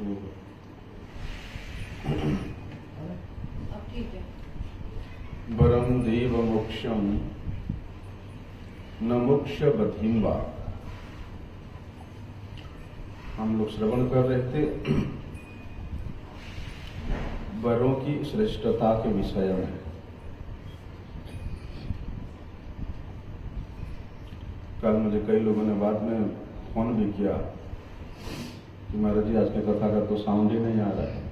शुरू हो। अब ठीक है। वरम देव मोक्षम न मोक्ष बधिम्बा। हम लोग श्रवण कर रहे थे वरों की श्रेष्ठता के विषय में। कल मुझे कई लोगों ने बाद में फोन भी किया कि महाराज जी आज की कथा का तो साउंड ही नहीं आ रहा है।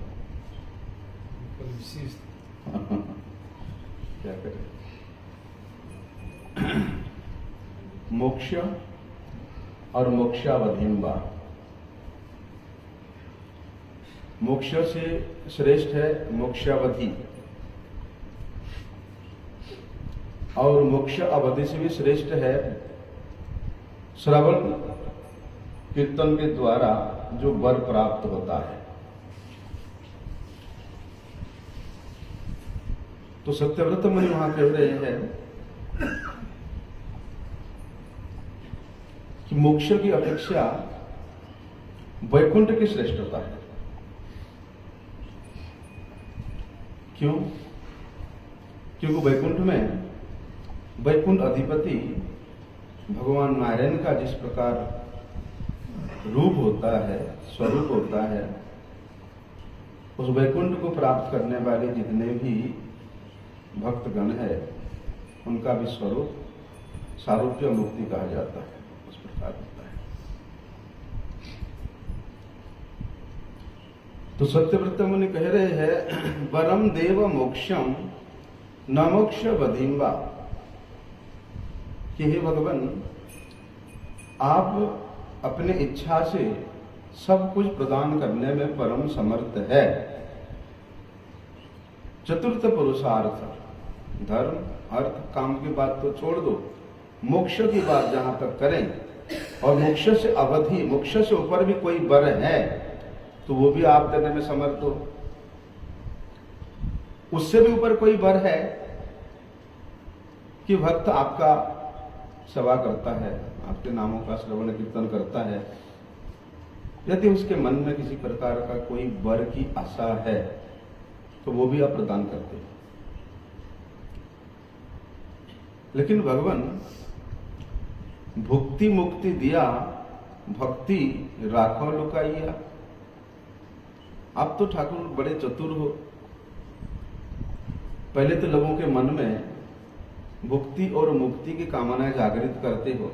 क्या करें। मोक्ष और मोक्षावधिम्बा। मोक्ष से श्रेष्ठ है मोक्षावधि, और मोक्ष अवधि से भी श्रेष्ठ है श्रवण कीर्तन के द्वारा जो वर प्राप्त होता है। तो सत्यव्रत मुनि वहां कह रहे हैं कि मोक्ष की अपेक्षा वैकुंठ की श्रेष्ठता है। क्यों? क्योंकि वैकुंठ में वैकुंठ अधिपति भगवान नारायण का जिस प्रकार रूप होता है, स्वरूप होता है, उस वैकुंठ को प्राप्त करने वाले जितने भी भक्तगण है उनका भी स्वरूप सारूप्य मुक्ति कहा जाता है। उस प्रकार होता है। तो सत्यव्रत मुनि कह रहे हैं वरम देव मोक्षम न मोक्ष बधिम्बा, कि हे भगवान आप अपने इच्छा से सब कुछ प्रदान करने में परम समर्थ है। चतुर्थ पुरुषार्थ धर्म अर्थ काम की बात तो छोड़ दो, मोक्ष की बात जहां तक करें और मोक्ष से अवधि, मोक्ष से ऊपर भी कोई वर है तो वो भी आप देने में समर्थ हो। उससे भी ऊपर कोई वर है कि भक्त आपका सेवा करता है, आपके नामों का श्रवण कीर्तन करता है, यदि उसके मन में किसी प्रकार का कोई वर की आशा है तो वो भी आप प्रदान करते हैं। लेकिन भगवान भुक्ति मुक्ति दिया, भक्ति राखो लुकाइया। आप तो ठाकुर बड़े चतुर हो। पहले तो लोगों के मन में भुक्ति और मुक्ति की कामनाएं जागृत करते हो।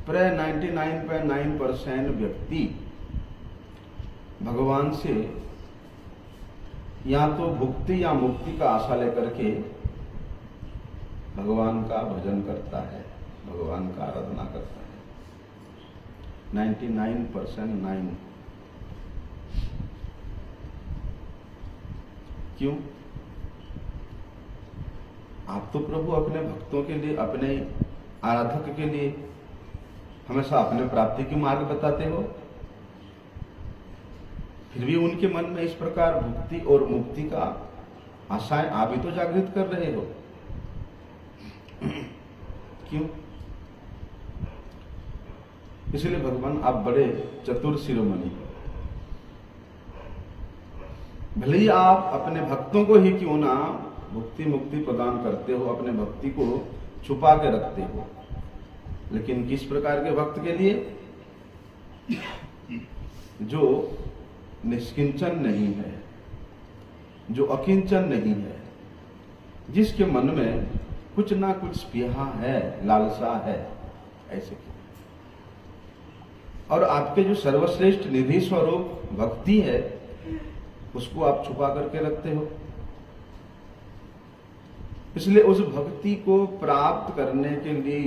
प्राय 99.9% व्यक्ति भगवान से या तो भुक्ति या मुक्ति का आशा लेकर के भगवान का भजन करता है, भगवान का आराधना करता है। 99% 9। क्यों? आप तो प्रभु अपने भक्तों के लिए, अपने आराधक के लिए हमेशा अपने प्राप्ति की मार्ग बताते हो, फिर भी उनके मन में इस प्रकार भक्ति और मुक्ति का आशाएं आप भी तो जागृत कर रहे हो। क्यों? इसलिए भगवान आप बड़े चतुर शिरोमणि हो। भले ही आप अपने भक्तों को ही क्यों ना भक्ति मुक्ति प्रदान करते हो, अपने भक्ति को छुपा के रखते हो, लेकिन किस प्रकार के भक्त के लिए? जो निष्किंचन नहीं है, जो अकिंचन नहीं है, जिसके मन में कुछ ना कुछ स्पृहा है, लालसा है, ऐसे की। और आपके जो सर्वश्रेष्ठ निधि स्वरूप भक्ति है उसको आप छुपा करके रखते हो। इसलिए उस भक्ति को प्राप्त करने के लिए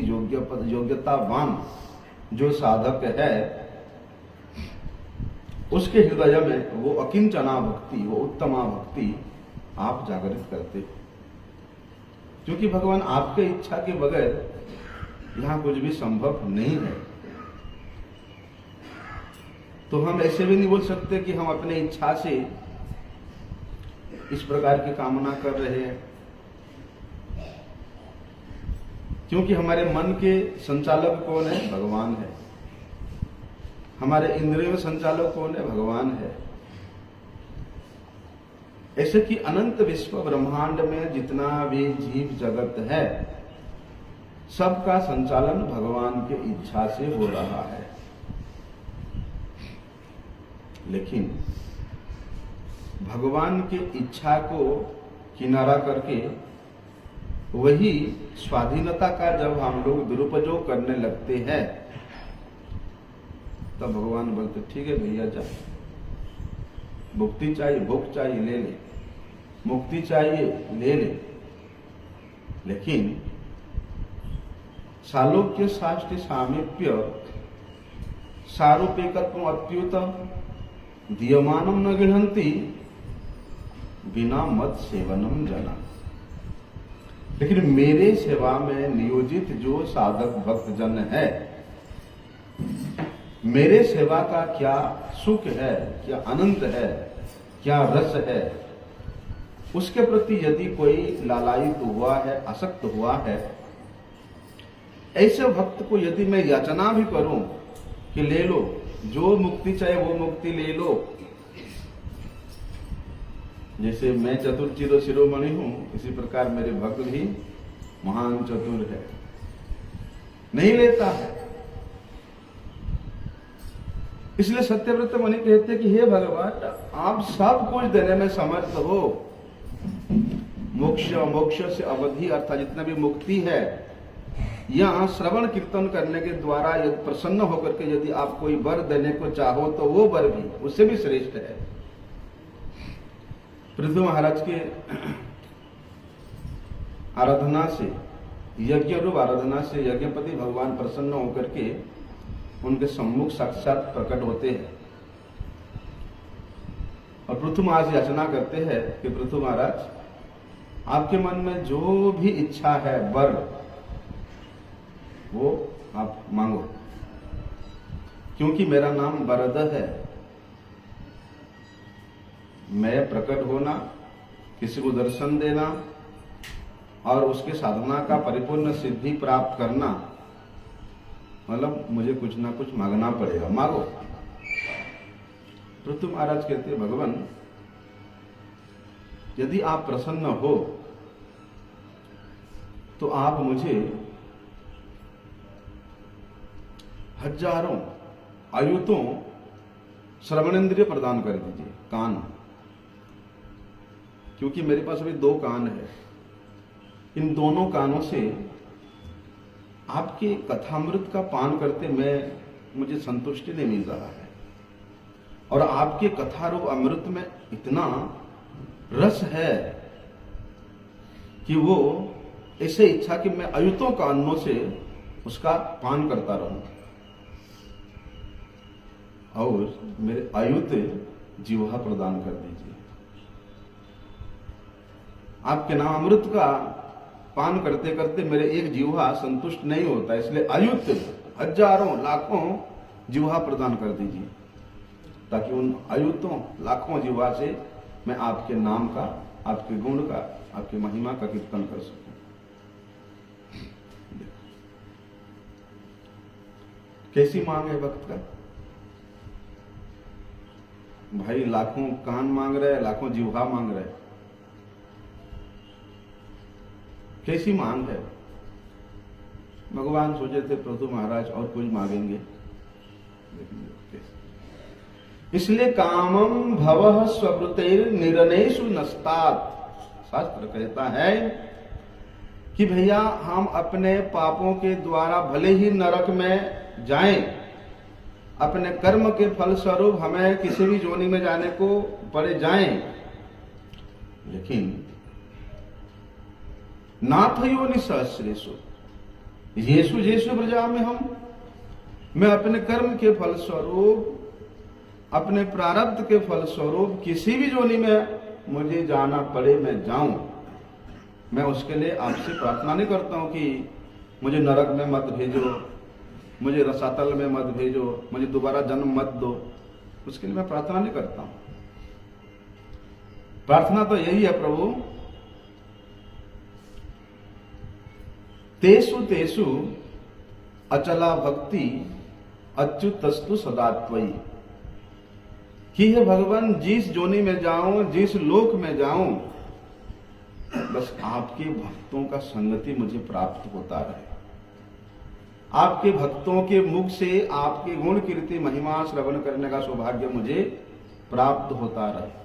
योग्यतावान जो साधक है उसके हृदय में वो अकिंचना भक्ति, वो उत्तमा भक्ति आप जागृत करते हो। क्योंकि भगवान आपके इच्छा के बगैर यहां कुछ भी संभव नहीं है। तो हम ऐसे भी नहीं बोल सकते कि हम अपने इच्छा से इस प्रकार की कामना कर रहे हैं, क्योंकि हमारे मन के संचालक कौन है? भगवान है। हमारे इंद्रियों संचालक कौन है? भगवान है। ऐसे कि अनंत विश्व ब्रह्मांड में जितना भी जीव जगत है, सबका संचालन भगवान के इच्छा से हो रहा है। लेकिन भगवान की इच्छा को किनारा करके वही स्वाधीनता का जब हम लोग दुरुपयोग करने लगते हैं, तब भगवान बोलते ठीक है भैया जा, मुक्ति चाहिए, भोग चाहिए ले ले, मुक्ति चाहिए ले ले। लेकिन सालोक्य साष्टि सामीप्य सारूपेकत्व अत्युत दीयमानम न गृहंती बिना मत सेवनम जना। लेकिन मेरे सेवा में नियोजित जो साधक भक्त जन है, मेरे सेवा का क्या सुख है, क्या आनंद है, क्या रस है, उसके प्रति यदि कोई लालायित हुआ है, आसक्त हुआ है, ऐसे भक्त को यदि मैं याचना भी करूं कि ले लो, जो मुक्ति चाहे वो मुक्ति ले लो, जैसे मैं चतुर चिरो शिरोमणि हूं, इसी प्रकार मेरे भक्त भी महान चतुर है, नहीं लेता है। इसलिए सत्यव्रत मुनि कहते कि हे भगवान, आप सब कुछ देने में समर्थ हो। मोक्ष से अवधि अर्थात जितना भी मुक्ति है, यहां श्रवण कीर्तन करने के द्वारा यदि प्रसन्न होकर के यदि आप कोई वर देने को चाहो तो वो वर भी उससे भी श्रेष्ठ है। पृथ्वी महाराज के आराधना से, यज्ञ रूप आराधना से यज्ञपति भगवान प्रसन्न होकर के उनके सम्मुख साक्षात प्रकट होते हैं और पृथ्वी महाराज से याचना करते हैं कि पृथ्वी महाराज, आपके मन में जो भी इच्छा है वर, वो आप मांगो, क्योंकि मेरा नाम वरद है। मैं प्रकट होना, किसी को दर्शन देना और उसके साधना का परिपूर्ण सिद्धि प्राप्त करना, मतलब मुझे कुछ ना कुछ मांगना पड़ेगा, मांगो। पृथ्वी महाराज कहते भगवान, यदि आप प्रसन्न हो तो आप मुझे हजारों आयुतों श्रवणेंद्रिय प्रदान कर दीजिए, कान, क्योंकि मेरे पास अभी 2 कान है। इन दोनों कानों से आपके कथामृत का पान करते मुझे संतुष्टि नहीं मिल रहा है, और आपके कथारूप अमृत में इतना रस है कि वो ऐसे इच्छा कि मैं अयुतों कानों से उसका पान करता रहूं, और मेरे अयुत जीवा प्रदान कर दीजिए। आपके नाम अमृत का पान करते करते मेरे एक जीवा संतुष्ट नहीं होता, इसलिए अयुत हजारों लाखों जीवा प्रदान कर दीजिए, ताकि उन अयुतों लाखों जीवा से मैं आपके नाम का, आपके गुण का, आपकी महिमा का कीर्तन कर सकूं। कैसी मांग है भक्त का? भाई लाखों कान मांग रहे, लाखों जीवा मांग रहे, कैसी मांग है? भगवान सोचे थे पृथु महाराज और कुछ मांगेंगे, इसलिए कामम भवः स्ववृत्तिर निर्णयेषु नस्तात। शास्त्र कहता है कि भैया हम अपने पापों के द्वारा भले ही नरक में जाएं, अपने कर्म के फल स्वरूप हमें किसी भी जोनि में जाने को पड़े जाएं, लेकिन नाथ योनि सहस्रेषु येषु जेषु प्रजा में मैं अपने कर्म के फल स्वरूप, अपने प्रारब्ध के फल स्वरूप किसी भी जोनि में मुझे जाना पड़े मैं जाऊं, मैं उसके लिए आपसे प्रार्थना नहीं करता हूं कि मुझे नरक में मत भेजो, मुझे रसातल में मत भेजो, मुझे दोबारा जन्म मत दो, उसके लिए मैं प्रार्थना नहीं करता हूं। प्रार्थना तो यही है, प्रभु तेषु तेषु अचला भक्ति अच्युतस्तु सदात्वयि, कि हे भगवान जिस जोनी में जाऊं, जिस लोक में जाऊं, बस आपके भक्तों का संगति मुझे प्राप्त होता रहे। आपके भक्तों के मुख से आपके गुण कीर्ति महिमा श्रवण करने का सौभाग्य मुझे प्राप्त होता रहे।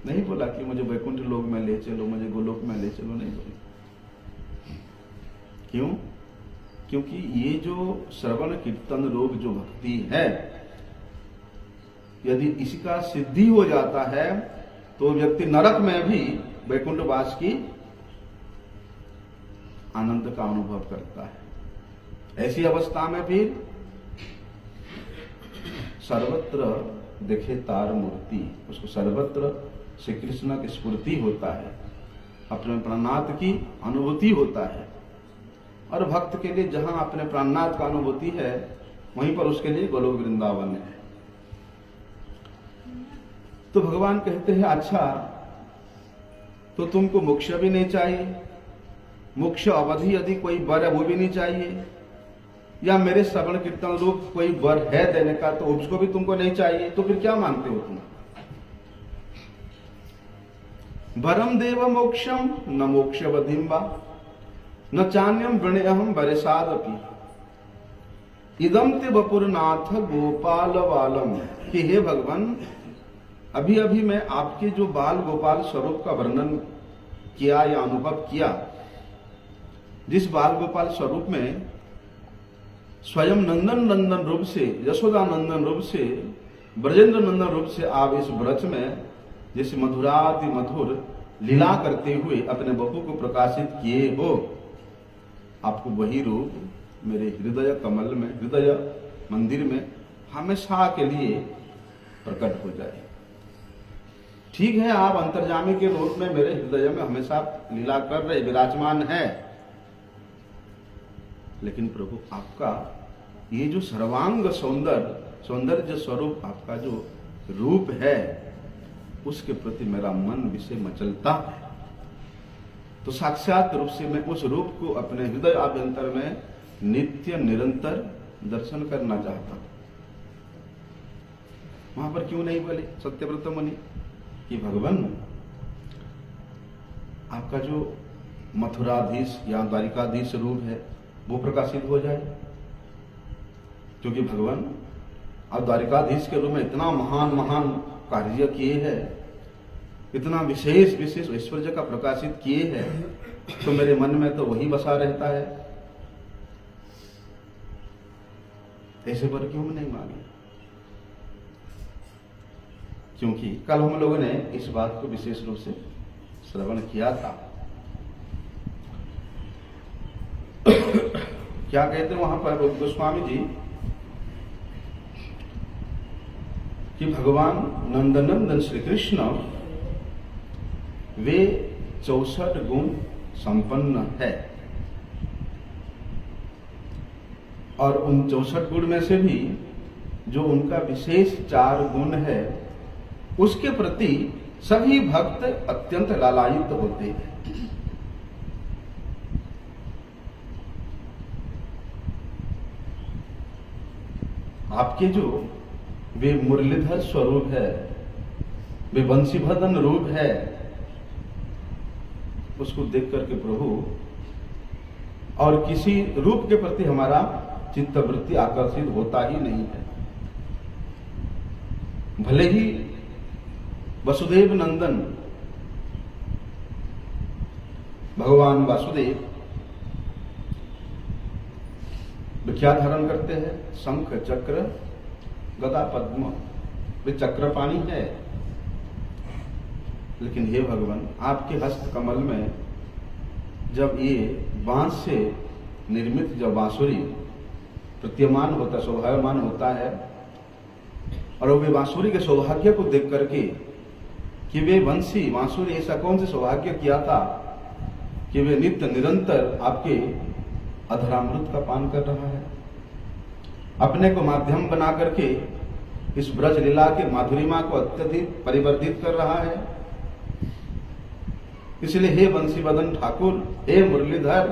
नहीं बोला कि मुझे वैकुंठ लोक में ले चलो, मुझे गोलोक में ले चलो, नहीं बोला। क्यों? क्योंकि ये जो श्रवण कीर्तन रूप जो भक्ति है, यदि इसका सिद्धि हो जाता है तो व्यक्ति नरक में भी वैकुंठवास की आनंद का अनुभव करता है। ऐसी अवस्था में फिर सर्वत्र देखे तार मूर्ति, उसको सर्वत्र श्री कृष्ण की स्फूर्ति होता है, अपने प्राणनाथ की अनुभूति होता है। और भक्त के लिए जहां अपने प्राणनाथ का अनुभूति है, वहीं पर उसके लिए गोलोक वृंदावन है। तो भगवान कहते हैं, अच्छा तो तुमको मोक्ष भी नहीं चाहिए, मोक्ष अवधि यदि कोई वर है वो भी नहीं चाहिए, या मेरे श्रवण कीर्तन रूप कोई वर है देने का तो उसको भी तुमको नहीं चाहिए, तो फिर क्या मांगते हो तुम? वरम देव मोक्षम न मोक्षवधिम वा न चान्यम वृणयहम वरसादपि इदम ते वपुरनाथ गोपाल वालम, कि हे भगवान अभी अभी मैं आपके जो बाल गोपाल स्वरूप का वर्णन किया या अनुभव किया, जिस बाल गोपाल स्वरूप में स्वयं नंदन नंदन रूप से, यशोदा नंदन रूप से, ब्रजेंद्र नंदन रूप से आप इस ब्रज में जैसे मधुराति मधुर लीला करते हुए अपने बपू को प्रकाशित किए हो, आपको वही रूप मेरे हृदय कमल में, हृदय मंदिर में हमेशा के लिए प्रकट हो जाए। ठीक है, आप अंतर्जामी के रूप में मेरे हृदय में हमेशा लीला कर रहे, विराजमान है, लेकिन प्रभु आपका ये जो सर्वांग सौंदर्य स्वरूप आपका जो रूप है, उसके प्रति मेरा मन विषय मचलता है। तो साक्षात रूप से मैं उस रूप को अपने हृदय आभ्यंतर में नित्य निरंतर दर्शन करना चाहता हूं। वहां पर क्यों नहीं बोले सत्यव्रत मुनि कि भगवान आपका जो मथुराधीश या द्वारिकाधीश रूप है वो प्रकाशित हो जाए, क्योंकि भगवान आप द्वारिकाधीश के रूप में इतना महान महान कार्य किए हैं, इतना विशेष विशेष ऐश्वर्य का प्रकाशित किए हैं, तो मेरे मन में तो वही बसा रहता है। ऐसे पर क्यों नहीं मांगे? क्योंकि कल हम लोगों ने इस बात को विशेष रूप से श्रवण किया था। क्या कहते हैं वहां पर गोस्वामी जी कि भगवान नंदनंदन श्री कृष्ण वे 64 गुण संपन्न है, और उन 64 गुण में से भी जो उनका विशेष 4 गुण है, उसके प्रति सभी भक्त अत्यंत लालायित होते हैं। आपके जो वे मुरलीधर स्वरूप है, वे बंशीभदन रूप है, उसको देख करके प्रभु और किसी रूप के प्रति हमारा चित्तवृत्ति आकर्षित होता ही नहीं है। भले ही वसुदेव नंदन भगवान वासुदेव क्या धारण करते हैं? शंख चक्र गदा पद्म, वे चक्रपाणी है। लेकिन हे भगवान आपके हस्त कमल में जब ये बांस से निर्मित जब बांसुरी प्रतीयमान होता, शोभायमान होता है, और वे बांसुरी के सौभाग्य को देख करके कि वे बंसी बांसुरी ऐसा कौन से सौभाग्य किया था कि वे नित्य निरंतर आपके अधरामृत का पान कर रहा है, अपने को माध्यम बना करके इस ब्रज लीला के माधुरिमा को अत्यधिक परिवर्धित कर रहा है। इसलिए हे बंसीवदन ठाकुर, हे मुरलीधर,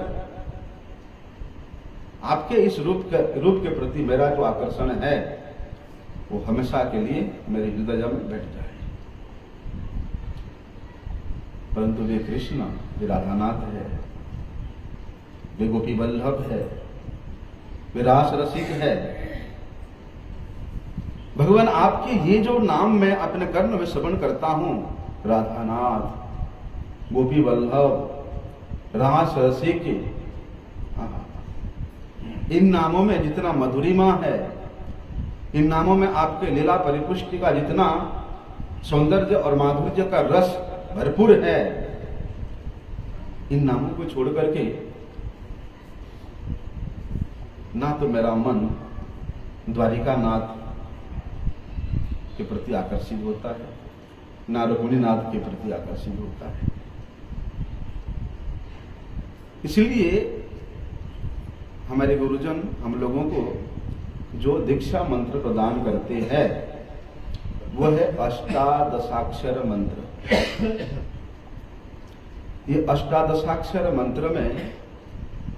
आपके इस रूप के प्रति मेरा जो आकर्षण है वो हमेशा के लिए मेरे हृदय में बैठ जाए। परंतु वे कृष्ण, वे राधानाथ है, वे गोपी वल्लभ है, वे रास रसिक है। भगवान आपके ये जो नाम मैं अपने कर्ण में श्रवण करता हूं, राधानाथ, गोपी वल्लभ, रास रसिक, इन नामों में जितना मधुरिमा है, इन नामों में आपके लीला परिपुष्टि का जितना सौंदर्य और माधुर्य का रस भरपूर है, इन नामों को छोड़ करके ना तो मेरा मन द्वारिकानाथ के प्रति आकर्षित होता है, ना रघुनीनाथ के प्रति आकर्षित होता है। इसलिए हमारे गुरुजन हम लोगों को जो दीक्षा मंत्र प्रदान करते हैं वह है अष्टादशाक्षर मंत्र। ये अष्टादशाक्षर मंत्र में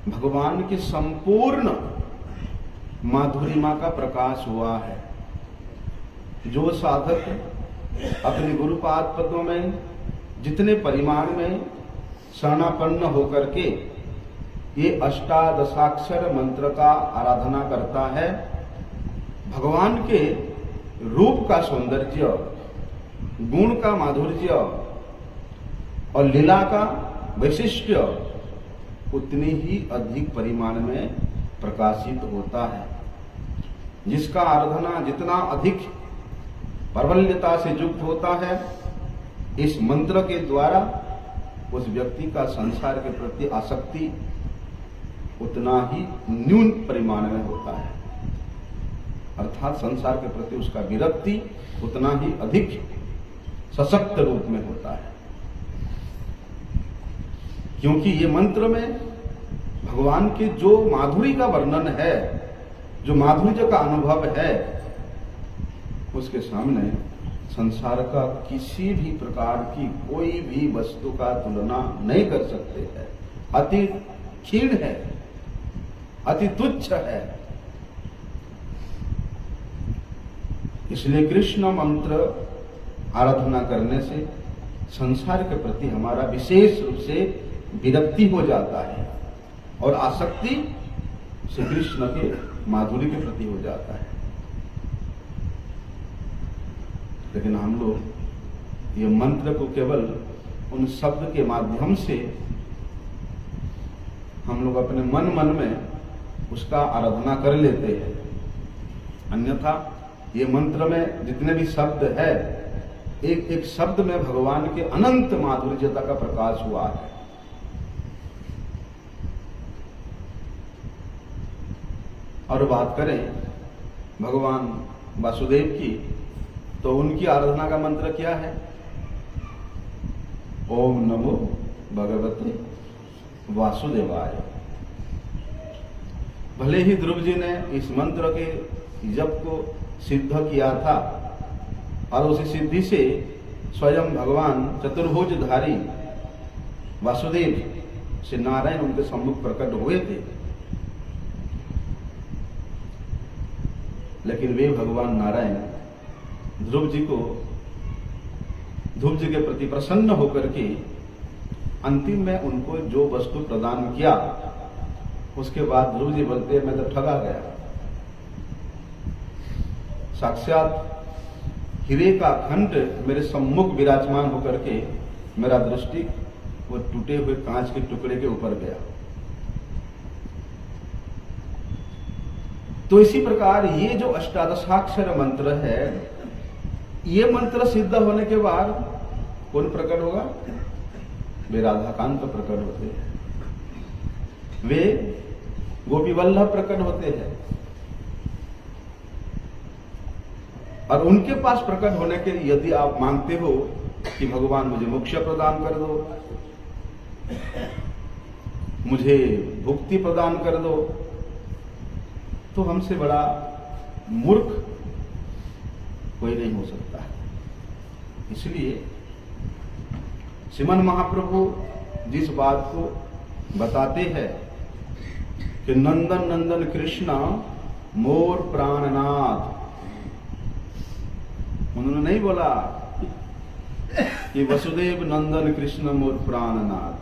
भगवान की संपूर्ण माधुरिमा का प्रकाश हुआ है। जो साधक अपने गुरुपाद पदों में जितने परिमाण में शरणापन्न होकर के ये अष्टादशाक्षर मंत्र का आराधना करता है, भगवान के रूप का सौंदर्य, गुण का माधुर्य और लीला का वैशिष्ट्य उतनी ही अधिक परिमाण में प्रकाशित होता है। जिसका आराधना जितना अधिक प्रबलता से युक्त होता है, इस मंत्र के द्वारा उस व्यक्ति का संसार के प्रति आसक्ति उतना ही न्यून परिमाण में होता है, अर्थात संसार के प्रति उसका विरक्ति उतना ही अधिक सशक्त रूप में होता है। क्योंकि ये मंत्र में भगवान के जो माधुरी का वर्णन है, जो माधुर्य का अनुभव है, उसके सामने संसार का किसी भी प्रकार की कोई भी वस्तु का तुलना नहीं कर सकते हैं। अति क्षीण है, अति तुच्छ है। इसलिए कृष्ण मंत्र आराधना करने से संसार के प्रति हमारा विशेष रूप से विरक्ति हो जाता है और आसक्ति श्री कृष्ण के माधुर्य के प्रति हो जाता है। लेकिन हम लोग ये मंत्र को केवल उन शब्द के माध्यम से हम लोग अपने मन में उसका आराधना कर लेते हैं। अन्यथा ये मंत्र में जितने भी शब्द है, एक एक शब्द में भगवान के अनंत माधुर्यता का प्रकाश हुआ है। और बात करें भगवान वासुदेव की, तो उनकी आराधना का मंत्र क्या है? ओम नमो भगवते वासुदेवाय। भले ही ध्रुव जी ने इस मंत्र के जप को सिद्ध किया था और उसी सिद्धि से स्वयं भगवान चतुर्भुजधारी वासुदेव से नारायण उनके सम्मुख प्रकट हुए थे, लेकिन वे भगवान नारायण ध्रुव जी के प्रति प्रसन्न होकर के अंतिम में उनको जो वस्तु प्रदान किया, उसके बाद ध्रुव जी बोलते मैं तो ठगा गया। साक्षात हीरे का खंड मेरे सम्मुख विराजमान होकर के मेरा दृष्टि वो टूटे हुए कांच के टुकड़े के ऊपर गया। तो इसी प्रकार ये जो अष्टादशाक्षर मंत्र है, ये मंत्र सिद्ध होने के बाद कौन प्रकट होगा? वे राधाकांत प्रकट होते हैं, वे गोपी वल्लभ प्रकट होते हैं। और उनके पास प्रकट होने के यदि आप मांगते हो कि भगवान मुझे मोक्ष प्रदान कर दो, मुझे भुक्ति प्रदान कर दो, तो हमसे बड़ा मूर्ख कोई नहीं हो सकता है। इसलिए श्रीमन महाप्रभु जिस बात को बताते हैं कि नंदन नंदन कृष्ण मोर प्राणनाथ। उन्होंने नहीं बोला कि वसुदेव नंदन कृष्ण मोर प्राणनाथ,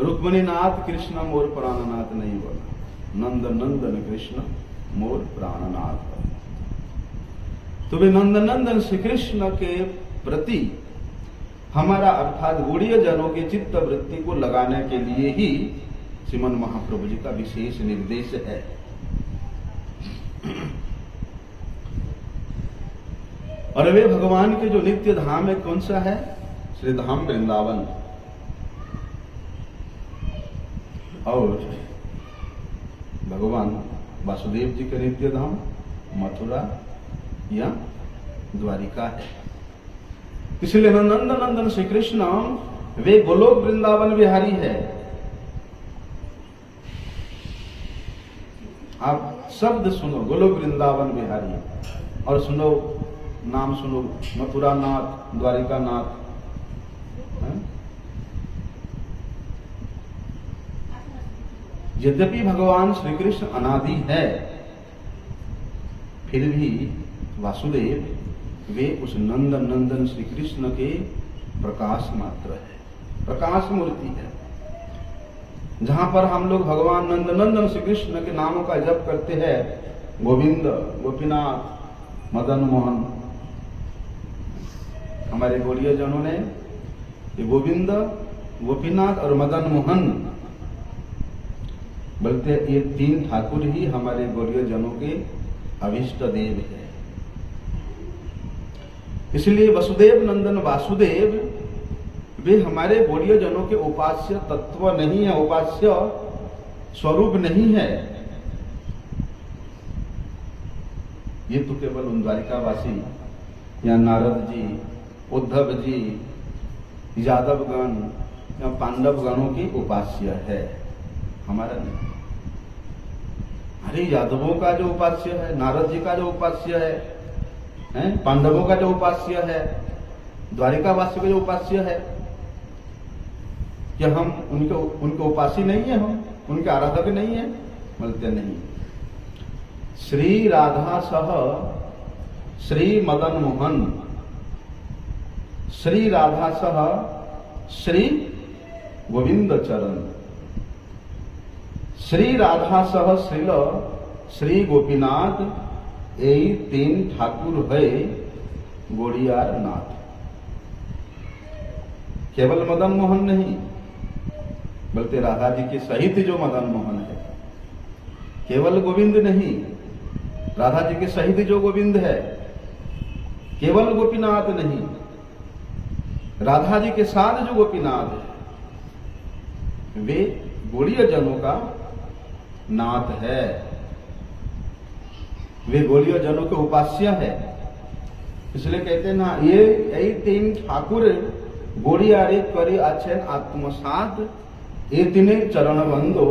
रुक्मिणी नाथ कृष्ण मोर प्राणनाथ नहीं बोला, नंदन नंदन कृष्ण मोर प्राणनाथ। तो वे नंदन नंदन श्री कृष्ण के प्रति हमारा अर्थात गौड़ीय जनों के चित्त वृत्ति को लगाने के लिए ही श्रीमन महाप्रभु जी का विशेष निर्देश है। और वे भगवान के जो नित्य धाम है कौन सा है? श्री धाम वृंदावन और भगवान वासुदेव जी के नित्य धाम मथुरा या द्वारिका है। इसलिए नंदन नंदन श्री कृष्ण वे गोलोक वृंदावन विहारी है। आप शब्द सुनो, गोलोक वृंदावन विहारी, और सुनो नाम सुनो, मथुरा नाथ, द्वारिका नाथ। यद्यपि भगवान श्री कृष्ण अनादि है, फिर भी वासुदेव वे उस नंदन नंदन श्री कृष्ण के प्रकाश मात्र है, प्रकाश मूर्ति है। जहां पर हम लोग भगवान नंदन नंदन श्री कृष्ण के नामों का जप करते हैं, गोविंद, गोपीनाथ, मदन मोहन, हमारे गौड़ीय जनों ने ये गोविंद, गोपीनाथ और मदन मोहन बोलते ये तीन ठाकुर ही हमारे गौड़ीय जनों के अभिष्ट देव है। इसलिए वसुदेव नंदन वासुदेव वे हमारे गौड़ीय जनों के उपास्य तत्व नहीं है, उपास्य स्वरूप नहीं है। ये तो केवल उन द्वारिकावासी या नारद जी, उद्धव जी, यादवगण या पांडव गणों की उपास्य है, हमारा नहीं। अरे यादवों का जो उपास्य है, नारद जी का जो उपास्य है, पांडवों का जो उपास्य है, द्वारिकावासी का जो उपास्य है, क्या हम उनके उपासी नहीं है? हम उनके आराधक नहीं है? बोलते नहीं। श्री राधा सह श्री मदन मोहन, श्री राधा सह श्री गोविंद चरण, श्री राधा सह श्रील श्री गोपीनाथ, यही तीन ठाकुर है गौड़ियार नाथ। केवल मदन मोहन नहीं, बल्कि राधा जी के सहित जो मदन मोहन है, केवल गोविंद नहीं, राधा जी के सहित जो गोविंद है, केवल गोपीनाथ नहीं, राधा जी के साथ जो गोपीनाथ है, वे गौड़ीय जनों का नाथ है, वे गौड़ीय जनों के उपास्य है। इसलिए कहते हैं ना, ये यही तीन ठाकुर गौड़ियारे करी अच्छन आत्मसात, ये तीने चरण बंदो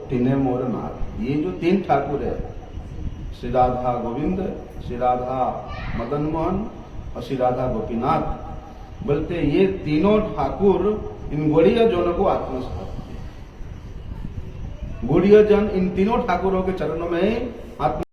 तीने मोर नाथ। ये जो तीन ठाकुर है, श्री राधा गोविंद, श्री राधा मदन मोहन और श्री राधा गोपीनाथ, बोलते ये तीनों ठाकुर इन गौड़ीय जनों को आत्मसात, गौड़ीय जन इन तीनों ठाकुरों के चरणों में आत्म